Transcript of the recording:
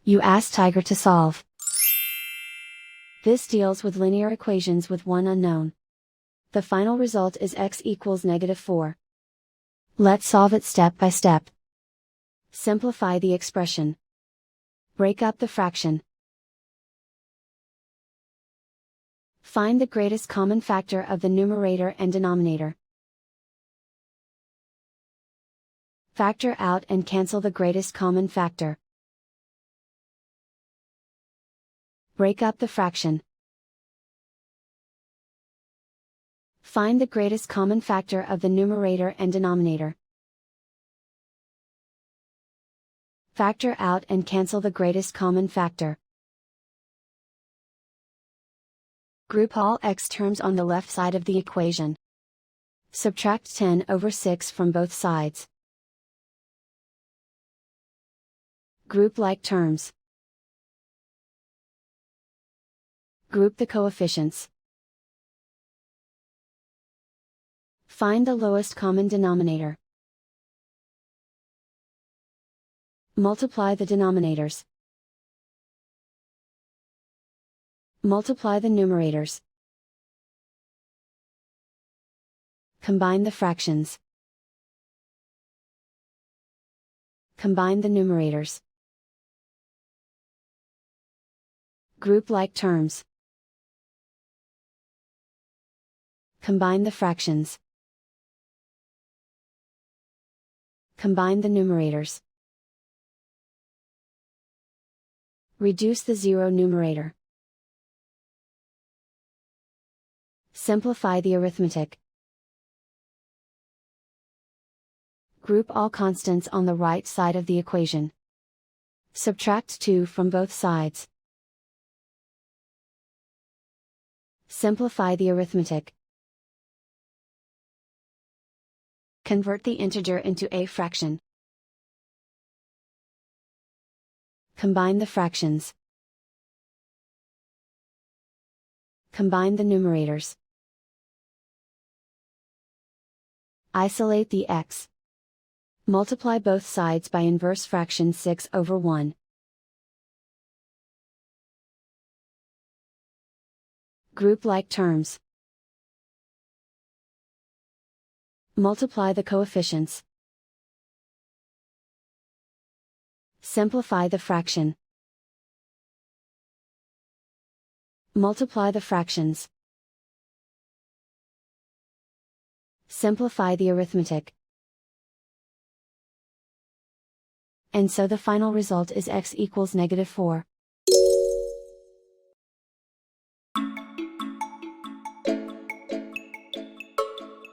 You ask Tiger to solve. This deals with linear equations with one unknown. The final result is x equals -4. Let's solve it step by step. Simplify the expression. Break up the fraction. Find the greatest common factor of the numerator and denominator. Factor out and cancel the greatest common factor. Break up the fraction. Find the greatest common factor of the numerator and denominator. Factor out and cancel the greatest common factor. Group all x terms on the left side of the equation. Subtract 10/6 from both sides. Group like terms. Group the coefficients. Find the lowest common denominator. Multiply the denominators. Multiply the numerators. Combine the fractions. Combine the numerators. Group like terms. Combine the fractions. Combine the numerators. Reduce the zero numerator. Simplify the arithmetic. Group all constants on the right side of the equation. Subtract 2 from both sides. Simplify the arithmetic. Convert the integer into a fraction. Combine the fractions. Combine the numerators. Isolate the x. Multiply both sides by inverse fraction 6/1. Group like terms. Multiply the coefficients. Simplify the fraction. Multiply the fractions. Simplify the arithmetic. And so the final result is x equals -4.